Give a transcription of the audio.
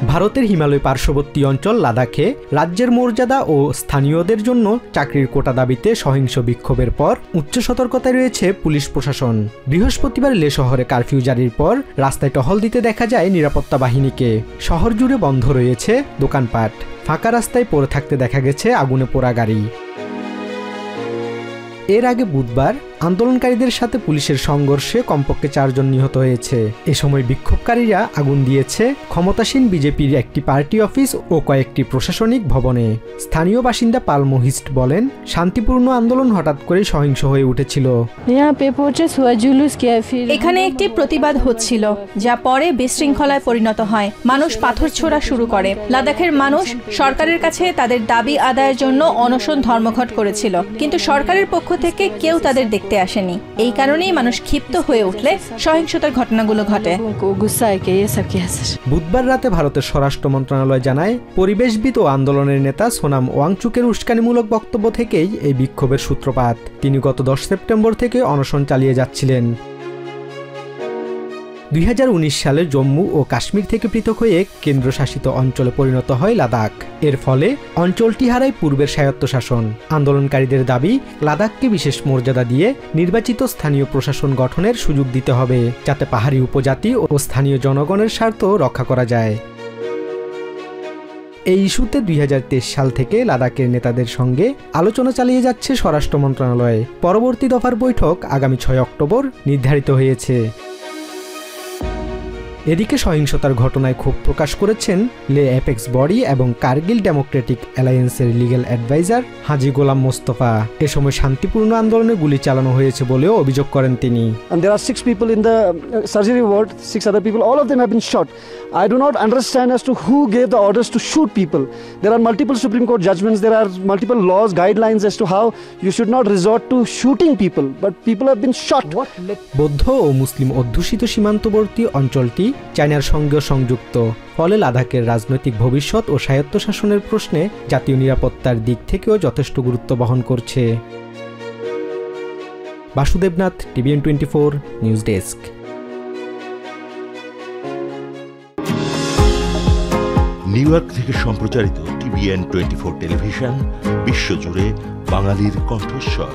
ভারতের হিমালয় পার্শ্ববর্তী অঞ্চল লাদাখে রাজ্যের মর্যাদা ও স্থানীয়দের জন্য চাকরির কোটা দাবিতে সহিংস বিক্ষোভের পর উচ্চ সতর্কতায় রয়েছে পুলিশ প্রশাসন। বৃহস্পতিবার লে শহরে কারফিউ জারির পর রাস্তায় টহল দিতে দেখা যায় নিরাপত্তা বাহিনীকে। শহর জুড়ে বন্ধ রয়েছে দোকানপাট, ফাঁকা রাস্তায় পড়ে থাকতে দেখা গেছে আগুনে পোড়া গাড়ি। এর আগে বুধবার আন্দোলনকারীদের সাথে পুলিশের সংঘর্ষে কমপক্ষে 4 জন নিহত হয়েছে। এ সময় বিক্ষোভকারীরা আগুন দিয়েছে ক্ষমতাসীন বিজেপির একটি পার্টি অফিস ও কয়েকটি প্রশাসনিক ভবনে। স্থানীয় বাসিন্দা পাল মোহিস্ট বলেন, শান্তিপূর্ণ আন্দোলন হঠাৎ করে সহিংস হয়ে উঠেছিল। এখানে একটি প্রতিবাদ হচ্ছিল, যা পরে বিশৃঙ্খলায় পরিণত হয়। মানুষ পাথর ছোড়া শুরু করে। লাদাখের মানুষ সরকারের কাছে তাদের দাবি আদায়ের জন্য অনশন ধর্মঘট করেছিল, কিন্তু সরকারের পক্ষ থেকে কেউ তাদের দেখতে আসেনি। এই কারণেই মানুষ ক্ষিপ্ত হয়ে উঠলে সহিংসতার ঘটনাগুলো ঘটে। বুধবার রাতে ভারতের স্বরাষ্ট্র মন্ত্রণালয় জানায়, পরিবেশবিদ ও আন্দোলনের নেতা সোনাম ওয়াংচুকের উস্কানিমূলক বক্তব্য থেকেই এই বিক্ষোভের সূত্রপাত। তিনি গত 10 সেপ্টেম্বর থেকে অনশন চালিয়ে যাচ্ছিলেন। 2019 সালে জম্মু ও কাশ্মীর থেকে পৃথক হয়ে কেন্দ্রশাসিত অঞ্চলে পরিণত হয় লাদাখ। এর ফলে অঞ্চলটি হারায় পূর্বের স্বায়ত্তশাসন। আন্দোলনকারীদের দাবি, লাদাখকে বিশেষ মর্যাদা দিয়ে নির্বাচিত স্থানীয় প্রশাসন গঠনের সুযোগ দিতে হবে, যাতে পাহাড়ি উপজাতি ও স্থানীয় জনগণের স্বার্থ রক্ষা করা যায়। এই ইস্যুতে 2023 সাল থেকে লাদাখের নেতাদের সঙ্গে আলোচনা চালিয়ে যাচ্ছে স্বরাষ্ট্র মন্ত্রণালয়। পরবর্তী দফার বৈঠক আগামী 6 অক্টোবর নির্ধারিত হয়েছে। এদিকে সহিংসতার ঘটনায় ক্ষোভ প্রকাশ করেছেন লে অ্যাপেক্স বডি এবং কার্গিল ডেমোক্রেটিক অ্যালায়েন্সের লিগ্যাল অ্যাডভাইজার হাজি গোলাম মোস্তফা। এ সময় শান্তিপূর্ণ আন্দোলনে গুলি চালানো হয়েছে বলেও অভিযোগ করেন তিনি। And there are 6 people in the surgery ward, 6 other people, all of them have been shot. I do not understand as to who gave the orders to shoot people. There are multiple Supreme Court judgments, there are multiple laws, guidelines as to how you should not resort to shooting people, but people have been shot. বৌদ্ধ ও মুসলিম অধ্যুষিত সীমান্তবর্তী অঞ্চলটি চায়নার সঙ্গে সংযুক্ত। ফলে লাদাখের রাজনৈতিক ভবিষ্যৎ ও স্বায়ত্তশাসনের প্রশ্নে জাতীয় নিরাপত্তার দিক থেকেও যথেষ্ট গুরুত্ব বহন করছে। Basudebnath, TVN 24 news desk. New York থেকে সম্প্রচারিত TVN 24 টেলিভিশন বিশ্বজুড়ে বাঙালির কণ্ঠস্বর।